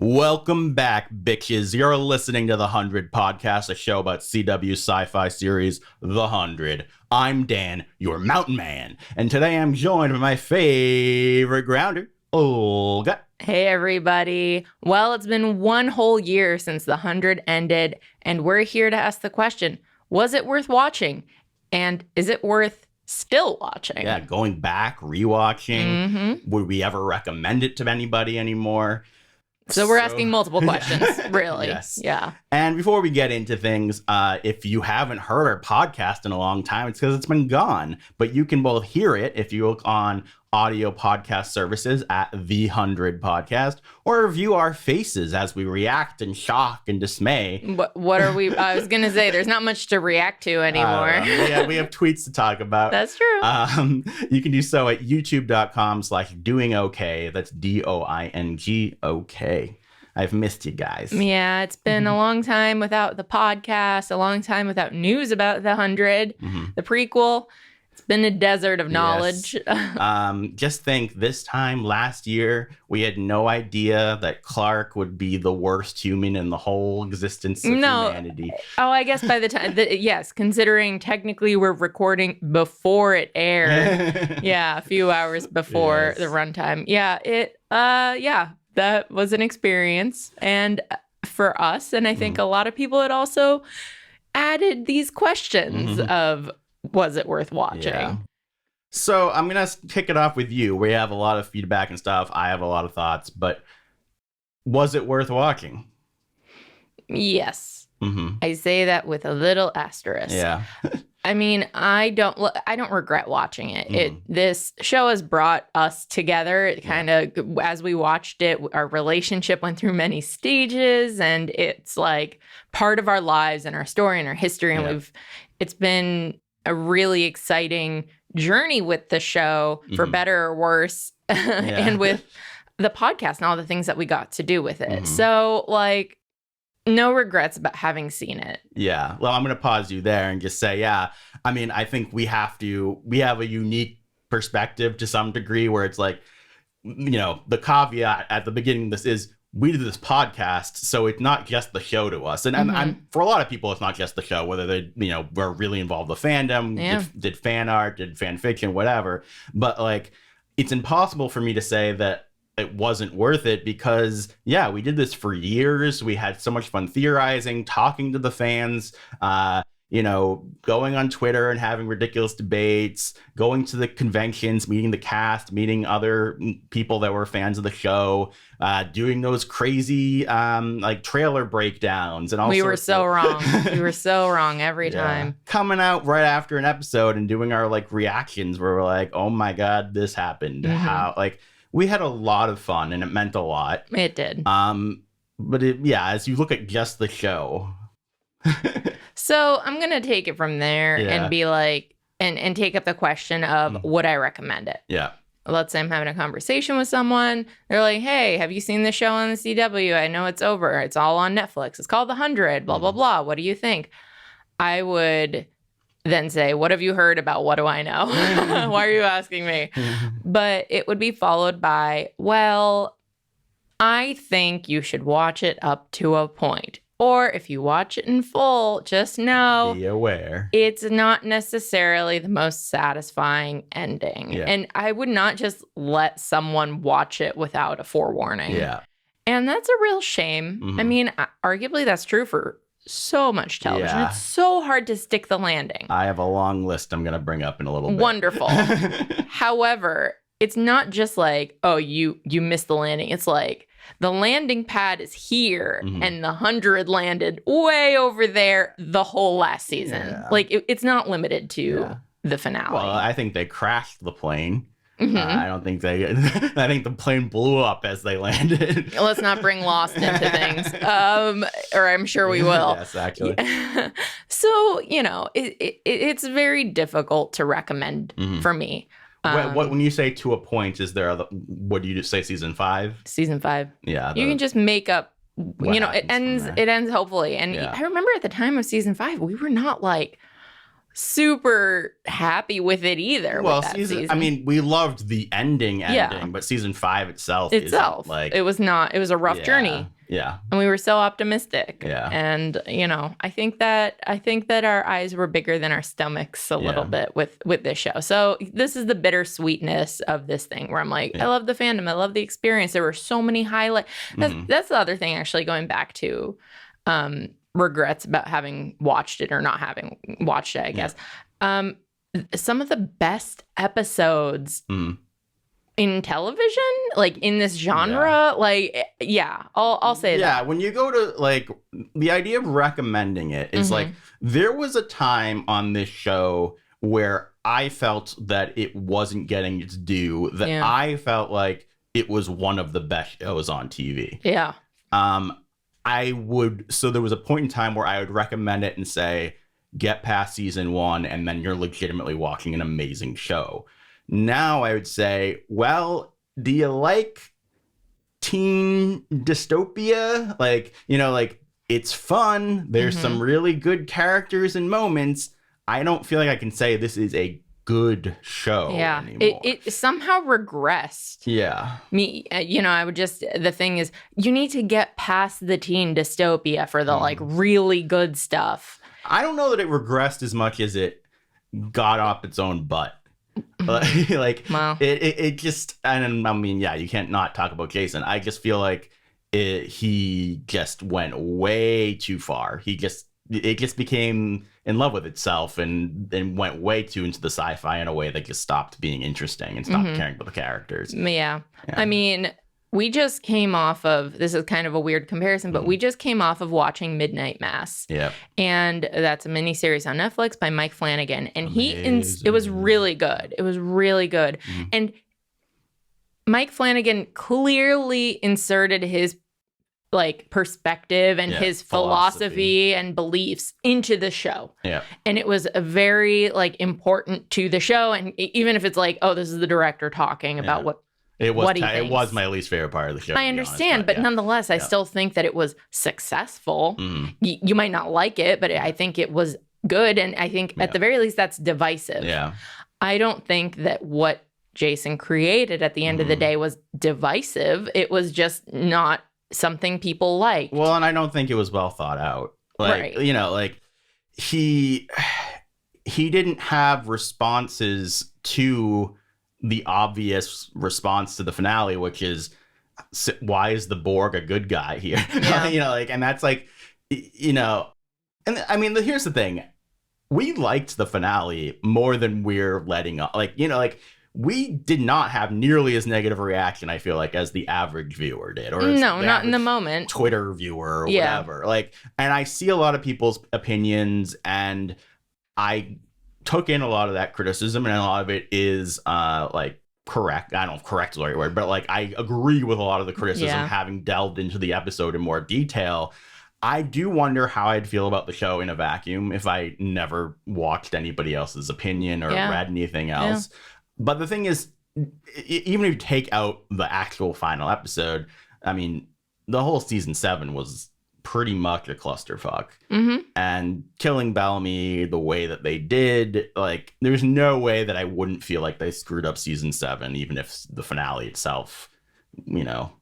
Welcome back, bitches. You're listening to The 100 Podcast, a show about CW sci-fi series The 100. I'm Dan, your mountain man, and today I'm joined by my favorite grounder, Olga. Hey, everybody. Well, it's been one whole year since The 100 ended, and we're here to ask the question, was it worth watching? And is it worth still watching? Yeah, going back, rewatching. Would we ever recommend it to anybody anymore? So we're asking multiple questions, really. Yes. Yeah. And before we get into things, if you haven't heard our podcast in a long time, it's because it's been gone. But you can both hear it if you look on audio podcast services at The 100 Podcast, or view our faces as we react in shock and dismay. What are we? I was going to say, there's not much to react to anymore. Yeah, we have tweets to talk about. That's true. You can do so at youtube.com/DoingOK. That's DoingOK. I've missed you guys. Yeah, it's been a long time without the podcast, a long time without news about The 100, the prequel. It's been a desert of knowledge. Yes. Just think, this time last year, we had no idea that Clark would be the worst human in the whole existence of humanity. Oh, I guess by the time, yes, considering technically we're recording before it aired. Yeah, a few hours before the runtime. Yeah, that was an experience. And for us, and I think a lot of people, it also added these questions of, was it worth watching? Yeah. So I'm going to kick it off with you. We have a lot of feedback and stuff. I have a lot of thoughts, but was it worth watching? Yes. I say that with a little asterisk. Yeah. I mean, I don't regret watching it. This show has brought us together. It kind of, as we watched it, our relationship went through many stages, and it's like part of our lives and our story and our history. And it's been a really exciting journey with the show, for better or worse, and with the podcast and all the things that we got to do with it. So, like, no regrets about having seen it. Yeah. Well, I'm going to pause you there and just say, I mean, I think we have a unique perspective to some degree, where it's like, the caveat at the beginning of this is, we did this podcast, so it's not just the show to us. And I'm, for a lot of people, it's not just the show, whether they, were really involved with the fandom, did fan art, did fan fiction, whatever. But, like, it's impossible for me to say that it wasn't worth it, because, we did this for years. We had so much fun theorizing, talking to the fans, going on Twitter and having ridiculous debates, going to the conventions, meeting the cast, meeting other people that were fans of the show, doing those crazy trailer breakdowns and all. We were so wrong. We were so wrong every time. Coming out right after an episode and doing our reactions where we're like, oh my God, this happened. How we had a lot of fun, and it meant a lot. It did. But as you look at just the show. So I'm going to take it from there and be like, and take up the question of, would I recommend it? Yeah. Let's say I'm having a conversation with someone. They're like, hey, have you seen the show on the CW? I know it's over. It's all on Netflix. It's called The 100, blah, blah, blah. What do you think? I would then say, what have you heard about What Do I Know? Why are you asking me? But it would be followed by, well, I think you should watch it up to a point. Or if you watch it in full, just know, be aware, it's not necessarily the most satisfying ending. Yeah. And I would not just let someone watch it without a forewarning. Yeah. And that's a real shame. I mean, arguably that's true for so much television. It's so hard to stick the landing. I have a long list I'm going to bring up in a little bit. Wonderful. However, it's not just like, oh, you missed the landing. It's like, the landing pad is here, and the 100 landed way over there the whole last season. Yeah. Like, it's not limited to the finale. Well, I think they crashed the plane. I don't think I think the plane blew up as they landed. Let's not bring Lost into things. Or I'm sure we will. Yes, actually. Yeah. So, it's very difficult to recommend for me. What when you say to a point, is there what do you say, season 5? Season 5. Yeah. You can just make up, it ends hopefully. And I remember at the time of season 5, we were not super happy with it either. Well, season, I mean, we loved the ending, but season 5 itself, it was not. It was a rough journey. Yeah. And we were so optimistic. Yeah. And, you know, I think that our eyes were bigger than our stomachs a little bit with this show. So this is the bittersweetness of this thing where I'm like, I love the fandom. I love the experience. There were so many highlights. That's the other thing, actually, going back to regrets about having watched it or not having watched it, I guess. Some of the best episodes in television, like in this genre, I'll say that. Yeah, when you go to, like, the idea of recommending it is like, there was a time on this show where I felt that it wasn't getting its due, that I felt like it was one of the best shows on TV. Yeah. So there was a point in time where I would recommend it and say, get past season 1, and then you're legitimately watching an amazing show. Now I would say, well, do you like teen dystopia? Like, you know, like, it's fun. There's some really good characters and moments. I don't feel like I can say this is a good show anymore. It somehow regressed. Yeah. The thing is, you need to get past the teen dystopia for the like really good stuff. I don't know that it regressed as much as it got off its own butt. It just, and I mean, you can't not talk about Jason. I just feel like he just went way too far. It just became in love with itself and went way too into the sci-fi in a way that just stopped being interesting and stopped caring about the characters. Yeah. I mean, we just came off of, this is kind of a weird comparison, but we just came off of watching Midnight Mass. Yeah. And that's a miniseries on Netflix by Mike Flanagan. And it was really good. It was really good. And Mike Flanagan clearly inserted his like perspective and his philosophy and beliefs into the show. Yeah. And it was a very like important to the show. And even if it's like, oh, this is the director talking about what it was my least favorite part of the show. I understand, but nonetheless, I still think that it was successful. You might not like it, but I think it was good. And I think at the very least, that's divisive. Yeah. I don't think that what Jason created at the end of the day was divisive. It was just not something people liked. Well, and I don't think it was well thought out. Like, you know, like he didn't have responses to the obvious response to the finale, which is, why is the Borg a good guy here? You know, like, and that's like, you know, and I mean, here's the thing. We liked the finale more than we're letting up. Like, you know, like, we did not have nearly as negative a reaction, I feel like, as the average viewer did. Or no, not in the moment. Twitter viewer or whatever. Like, and I see a lot of people's opinions, and I took in a lot of that criticism, and a lot of it is like correct. I don't know if correct is the right word, but like I agree with a lot of the criticism, having delved into the episode in more detail. I do wonder how I'd feel about the show in a vacuum if I never watched anybody else's opinion or read anything else. But the thing is, even if you take out the actual final episode, I mean, the whole season 7 was pretty much a clusterfuck. And killing Bellamy the way that they did, like, there's no way that I wouldn't feel like they screwed up season 7, even if the finale itself, you know,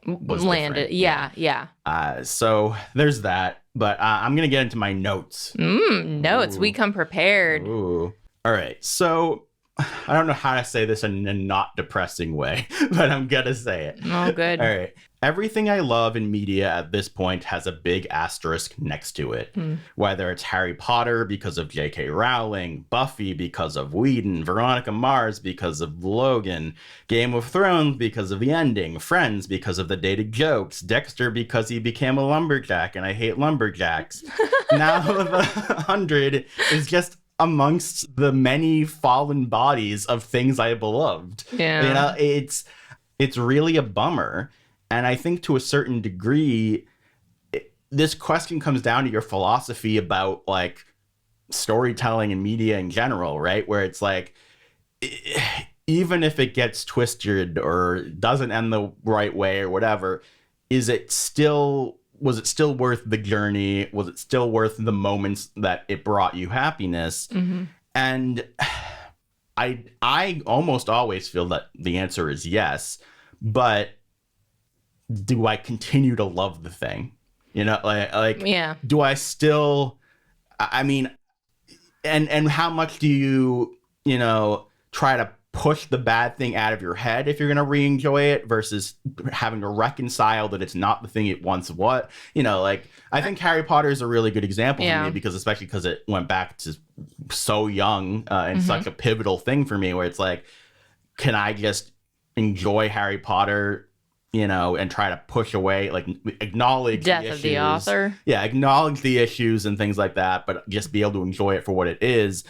was landed. So there's that. But I'm going to get into my notes. Notes. Ooh. We come prepared. Ooh. All right. So I don't know how to say this in a not depressing way, but I'm going to say it. Oh, good. All right. Everything I love in media at this point has a big asterisk next to it. Whether it's Harry Potter because of J.K. Rowling, Buffy because of Whedon, Veronica Mars because of Logan, Game of Thrones because of the ending, Friends because of the dated jokes, Dexter because he became a lumberjack and I hate lumberjacks. Now the 100 is just amongst the many fallen bodies of things I beloved. Yeah. You know, it's really a bummer. And I think to a certain degree, this question comes down to your philosophy about like storytelling and media in general, right? Where it's like, even if it gets twisted or doesn't end the right way or whatever, was it still worth the journey? Was it still worth the moments that it brought you happiness? And I almost always feel that the answer is yes, but do I continue to love the thing? You know, like Yeah. do I still, I mean, and how much do you, you know, try to push the bad thing out of your head if you're going to re-enjoy it versus having to reconcile that it's not the thing it once was. You know, like I think Harry Potter is a really good example for me, because especially because it went back to so young and such a pivotal thing for me, where it's like, can I just enjoy Harry Potter, you know, and try to push away, like acknowledge death the of issues. the author. Yeah, acknowledge the issues and things like that, but just be able to enjoy it for what it is?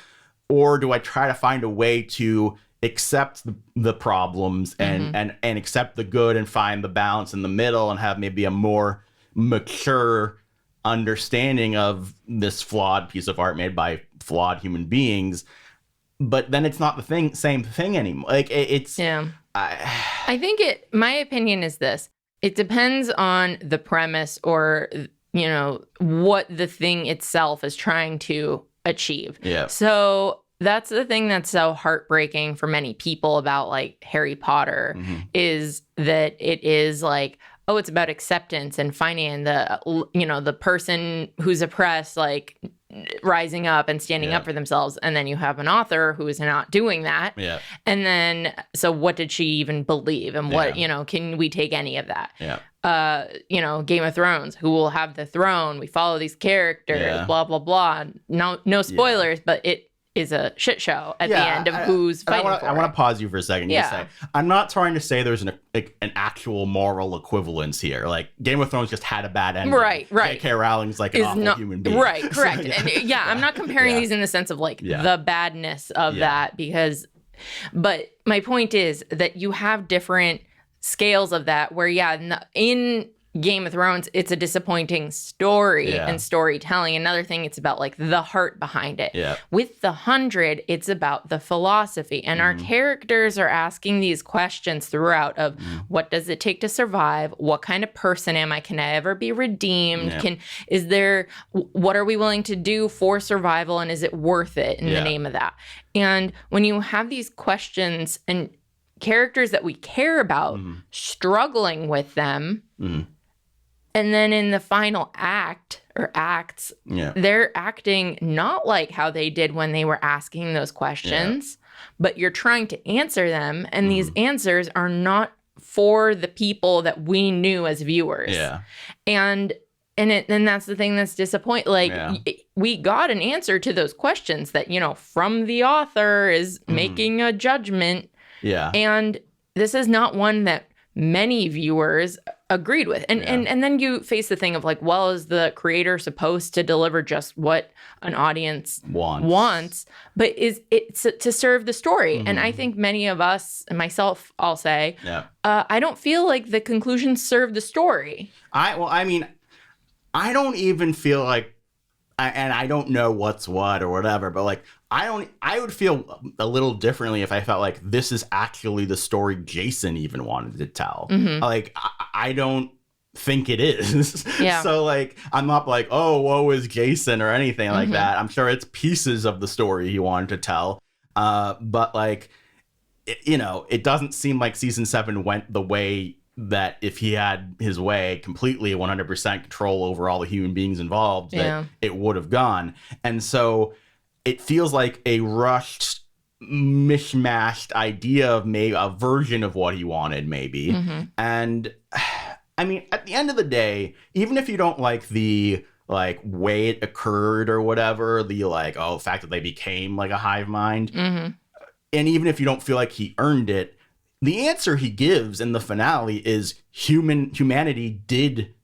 Or do I try to find a way to accept the problems and accept the good and find the balance in the middle and have maybe a more mature understanding of this flawed piece of art made by flawed human beings? But then it's not the same thing anymore. Like it's I think my opinion is this. It depends on the premise or, you know, what the thing itself is trying to achieve. Yeah. So that's the thing that's so heartbreaking for many people about like Harry Potter is that it is like, oh, it's about acceptance and finding the, you know, the person who's oppressed, like rising up and standing up for themselves. And then you have an author who is not doing that. Yeah. And then, so what did she even believe? And what, you know, can we take any of that? Yeah. You know, Game of Thrones, who will have the throne? We follow these characters, blah, blah, blah. No spoilers, but it is a shit show at the end of who's fighting for it. I want to pause you for a second. Yeah. Say, I'm not trying to say there's an actual moral equivalence here. Like Game of Thrones just had a bad ending. Right. J.K. Rowling's like an awful human being. Right, correct. And I'm not comparing these in the sense of like the badness of that but my point is that you have different scales of that where, in Game of Thrones, it's a disappointing story and storytelling. Another thing, it's about like the heart behind it. Yeah. With the 100, it's about the philosophy. And our characters are asking these questions throughout of what does it take to survive? What kind of person am I? Can I ever be redeemed? What are we willing to do for survival? And is it worth it in the name of that? And when you have these questions and characters that we care about struggling with them, and then in the final act or acts, they're acting not like how they did when they were asking those questions, but you're trying to answer them. And these answers are not for the people that we knew as viewers. Yeah. And that's the thing that's disappointing. Like we got an answer to those questions that, you know, from the author is making a judgment. Yeah. And this is not one that many viewers agreed with. And then you face the thing of like, well, is the creator supposed to deliver just what an audience wants? But is it to serve the story? And I think many of us, and myself, I'll say, I don't feel like the conclusions serve the story. I don't even feel like, and I don't know what's what or whatever, but like, I would feel a little differently if I felt like this is actually the story Jason even wanted to tell. Like, I don't think it is. So like, I'm not like, oh, woe is Jason or anything like that. I'm sure it's pieces of the story he wanted to tell. But like, it doesn't seem like season 7 went the way that if he had his way completely 100% control over all the human beings involved, that it would have gone. And so it feels like a rushed, mishmashed idea of maybe a version of what he wanted, maybe. And I mean, at the end of the day, even if you don't like the way it occurred or whatever, the fact that they became like a hive mind, and even if you don't feel like he earned it, the answer he gives in the finale is humanity did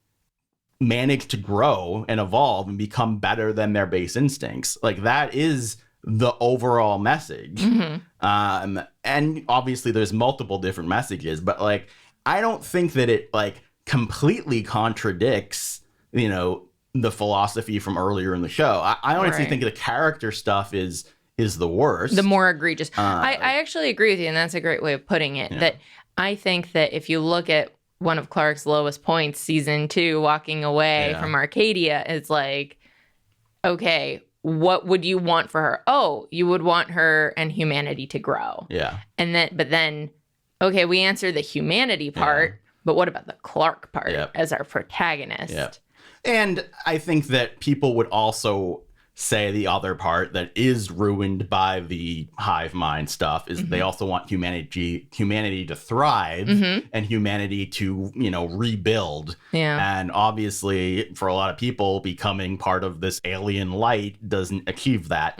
manage to grow and evolve and become better than their base instincts. Like, that is the overall message. And obviously there's multiple different messages, but like, I don't think that it like completely contradicts, the philosophy from earlier in the show. I honestly think the character stuff is the worst. The more egregious. I actually agree with you, and that's a great way of putting it. That I think that if you look at one of Clark's lowest points, season 2, walking away from Arcadia, it's like, okay, what would you want for her? Oh, you would want her and humanity to grow. Yeah. But then, okay, we answered the humanity part. But what about the Clark part Yep. as our protagonist? Yep. And I think that people would also say the other part that is ruined by the hive mind stuff is they also want humanity to thrive and humanity to, rebuild. Yeah. And obviously, for a lot of people, becoming part of this alien light doesn't achieve that.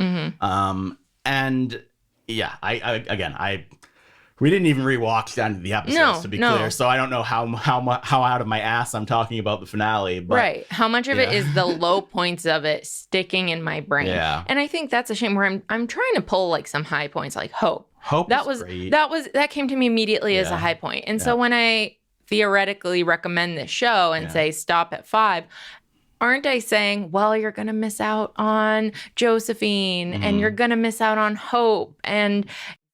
And yeah, I we didn't even rewatch down to the episodes, to be clear. So I don't know how out of my ass I'm talking about the finale. But, right. How much of it is the low points of it sticking in my brain? Yeah. And I think that's a shame where I'm trying to pull like some high points, like Hope. Great. That came to me immediately as a high point. And so when I theoretically recommend this show and say stop at 5, aren't I saying, well, you're going to miss out on Josephine and you're going to miss out on Hope, and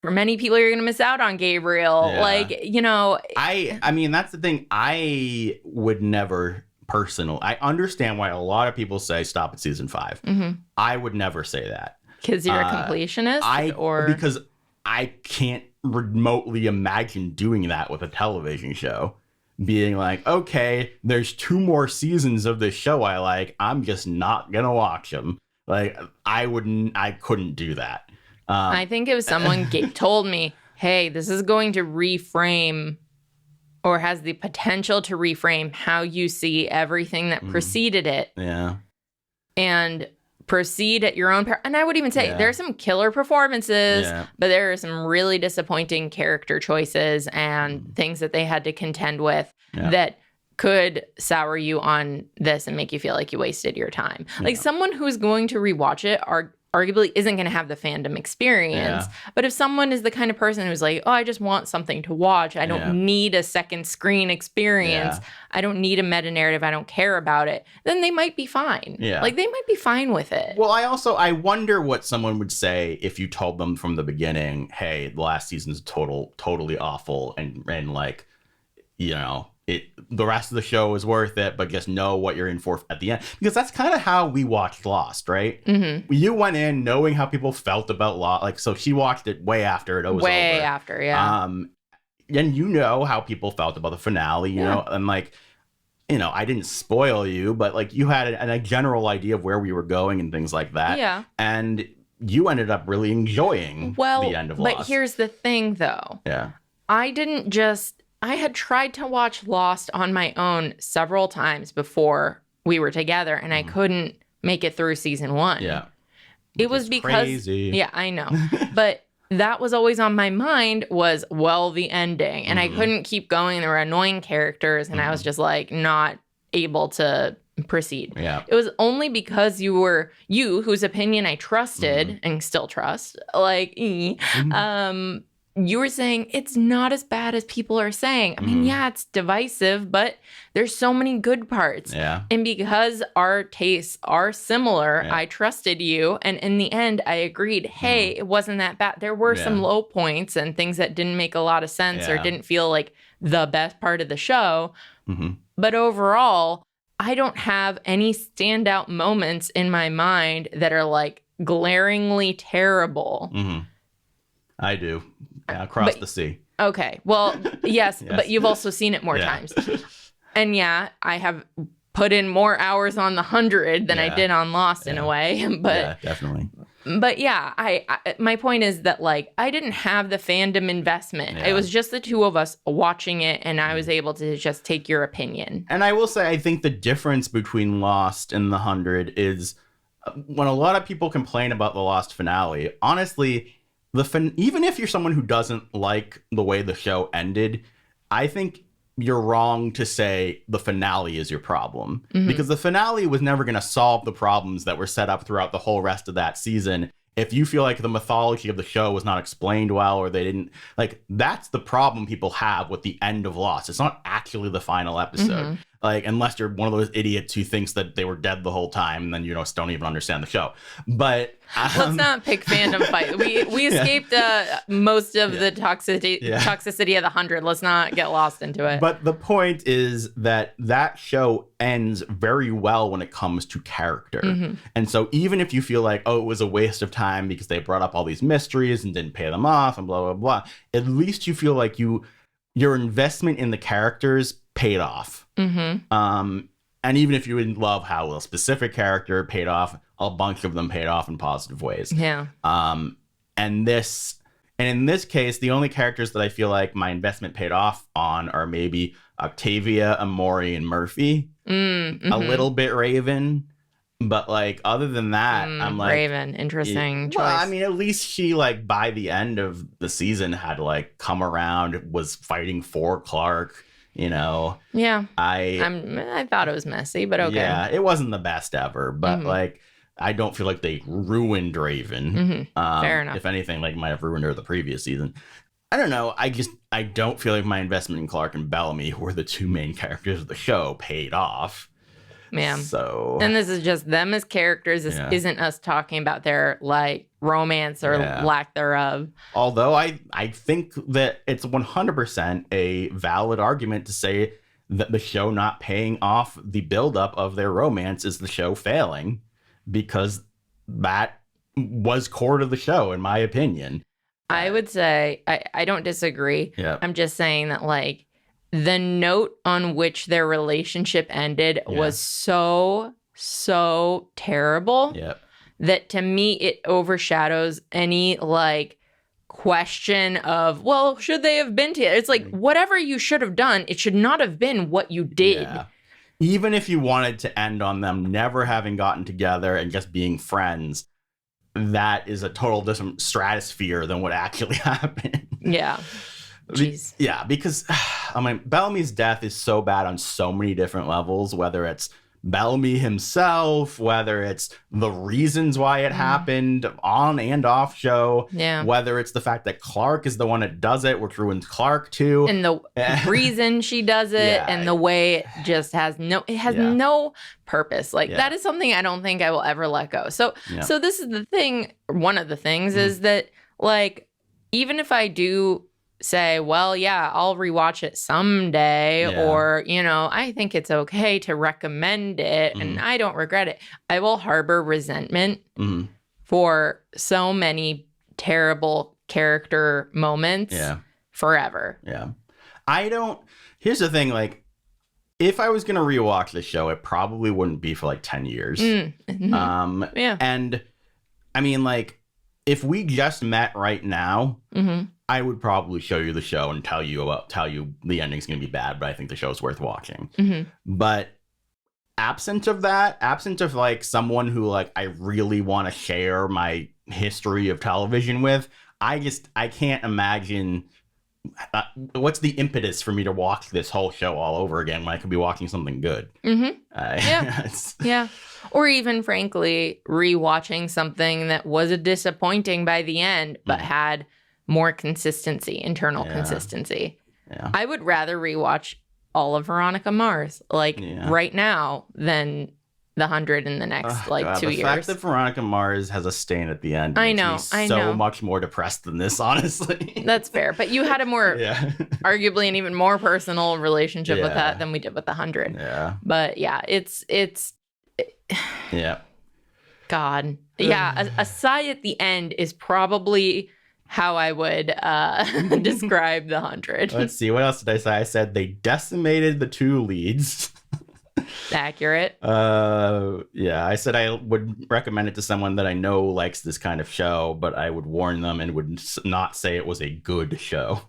for many people, you're going to miss out on Gabriel. Yeah. I mean, that's the thing. I would never personally. I understand why a lot of people say stop at season 5. I would never say that. Because you're a completionist? Because I can't remotely imagine doing that with a television show. Being like, okay, there's 2 more seasons of this show I like. I'm just not going to watch them. Like, I couldn't do that. I think it was someone told me, hey, this is going to reframe or has the potential to reframe how you see everything that preceded it. Yeah. And proceed at your own and I would even say there are some killer performances, but there are some really disappointing character choices and things that they had to contend with that could sour you on this and make you feel like you wasted your time. Like someone who's going to rewatch it arguably isn't going to have the fandom experience. But if someone is the kind of person who's like, oh, I just want something to watch. I don't need a second screen experience. I don't need a meta narrative. I don't care about it. Then they might be fine. Yeah. Like they might be fine with it. Well, I wonder what someone would say if you told them from the beginning, hey, the last season's totally awful. And like, the rest of the show is worth it, but just know what you're in for at the end. Because that's kind of how we watched Lost, right? You went in knowing how people felt about Lost. Like, so she watched it way after it was over. Way after, yeah. And you know how people felt about the finale, you know? And like, I didn't spoil you, but like you had a general idea of where we were going and things like that. Yeah. And you ended up really enjoying the end of Lost. But here's the thing, though. Yeah. I had tried to watch Lost on my own several times before we were together, and I couldn't make it through season 1. Yeah. It was because... crazy. Yeah, I know. But that was always on my mind was, the ending. And I couldn't keep going. There were annoying characters, and I was just, like, not able to proceed. Yeah. It was only because you whose opinion I trusted and still trust, like, you were saying it's not as bad as people are saying. I mean, it's divisive, but there's so many good parts. Yeah. And because our tastes are similar, I trusted you. And in the end, I agreed, hey, it wasn't that bad. There were some low points and things that didn't make a lot of sense or didn't feel like the best part of the show. But overall, I don't have any standout moments in my mind that are like glaringly terrible. I do. Yeah, across the sea. Okay. Well, yes, but you've also seen it more times. And I have put in more hours on the 100 than I did on Lost in a way. But yeah, definitely. But I my point is that like I didn't have the fandom investment. It was just the two of us watching it, and I was able to just take your opinion. And I will say, I think the difference between Lost and the 100 is when a lot of people complain about the Lost finale, honestly, even if you're someone who doesn't like the way the show ended, I think you're wrong to say the finale is your problem. Because the finale was never going to solve the problems that were set up throughout the whole rest of that season. If you feel like the mythology of the show was not explained well, or they didn't, like, that's the problem people have with the end of Lost. It's not actually the final episode. Like, unless you're one of those idiots who thinks that they were dead the whole time, and then you don't even understand the show. But let's not pick fandom fight. We escaped most of the toxicity of the 100. Let's not get lost into it. But the point is that show ends very well when it comes to character. And so even if you feel like, oh, it was a waste of time because they brought up all these mysteries and didn't pay them off and blah, blah, blah, at least you feel like you your investment in the characters paid off. And even if you didn't love how a specific character paid off, a bunch of them paid off in positive ways. Yeah. And in this case, the only characters that I feel like my investment paid off on are maybe Octavia, Amori, and Murphy. A little bit Raven. But like other than that, I'm like Raven, interesting choice. Well, I mean, at least she like by the end of the season had like come around, was fighting for Clark, you know. Yeah. I thought it was messy, but okay. Yeah, it wasn't the best ever, but like I don't feel like they ruined Raven. Fair enough. If anything, like might have ruined her the previous season. I don't know. I don't feel like my investment in Clark and Bellamy, who were the two main characters of the show, paid off. Yeah. So, and this is just them as characters. This isn't us talking about their like romance or lack thereof. Although I think that it's 100% a valid argument to say that the show not paying off the buildup of their romance is the show failing, because that was core to the show, in my opinion. I would say I don't disagree. Yeah. I'm just saying that like the note on which their relationship ended was so terrible that to me it overshadows any like question of, well, should they have been together? It's like whatever you should have done, it should not have been what you did. Yeah. Even if you wanted to end on them never having gotten together and just being friends, that is a total different stratosphere than what actually happened. Yeah. Jeez. Yeah, because I mean, Bellamy's death is so bad on so many different levels, whether it's Bellamy himself, whether it's the reasons why it happened on and off show, whether it's the fact that Clark is the one that does it, which ruins Clark too. And the reason she does it and the way it just has no purpose. Like that is something I don't think I will ever let go. So this is the thing. One of the things is that like, even if I do say, well, yeah, I'll rewatch it someday, or, you know, I think it's okay to recommend it and I don't regret it, I will harbor resentment for so many terrible character moments forever. Yeah. Here's the thing, like, if I was going to rewatch the show, it probably wouldn't be for like 10 years. And I mean, like, if we just met right now, I would probably show you the show and tell you the ending's going to be bad, but I think the show's worth watching. But absent of that, absent of like someone who like I really want to share my history of television with, I can't imagine what's the impetus for me to watch this whole show all over again when I could be watching something good. Or even frankly rewatching something that was a disappointing by the end but had more consistency, internal consistency. I would rather rewatch all of Veronica Mars right now than the 100 in the next 2 years. The fact that Veronica Mars has a stain at the end makes me so much more depressed than this, honestly. That's fair. But you had a more, arguably an even more personal relationship with that than we did with the 100. Yeah. But yeah, it's God. Yeah, a sigh at the end is probably how I would describe the 100. Let's see. What else did I say? I said they decimated the two leads. Accurate. I said I would recommend it to someone that I know likes this kind of show, but I would warn them and would not say it was a good show.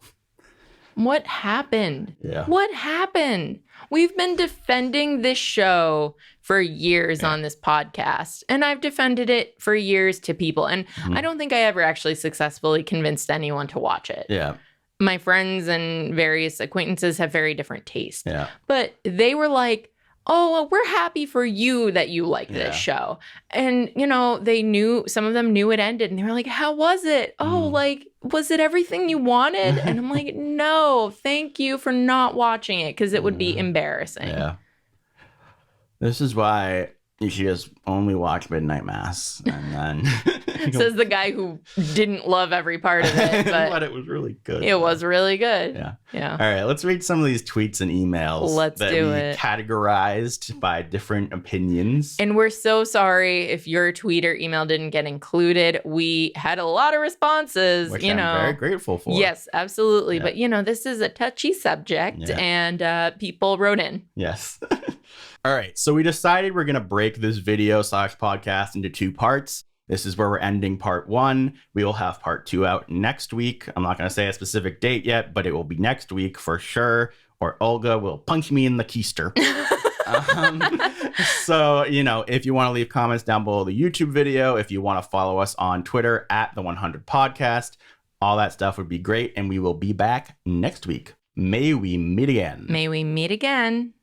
What happened? Yeah. What happened? We've been defending this show for years on this podcast, and I've defended it for years to people, and I don't think I ever actually successfully convinced anyone to watch it. Yeah. My friends and various acquaintances have very different tastes. Yeah. But they were like, oh, well, we're happy for you that you like this show. And, you know, some of them knew it ended and they were like, how was it? Oh, like, was it everything you wanted? And I'm like, no, thank you for not watching it because it would be embarrassing. Yeah. This is why She just only watched Midnight Mass, and then Says the guy who didn't love every part of it, but it was really good. It was really good. Yeah. All right, let's read some of these tweets and emails Let's that do we it. categorized by different opinions. And we're so sorry if your tweet or email didn't get included. We had a lot of responses, Which I'm very grateful for. Yes, absolutely. Yeah. But, this is a touchy subject, and people wrote in. Yes. All right, so we decided we're going to break this video / podcast into 2 parts. This is where we're ending part 1. We will have part 2 out next week. I'm not going to say a specific date yet, but it will be next week for sure. Or Olga will punch me in the keister. So, if you want to leave comments down below the YouTube video, if you want to follow us on Twitter at the 100 Podcast, all that stuff would be great. And we will be back next week. May we meet again. May we meet again.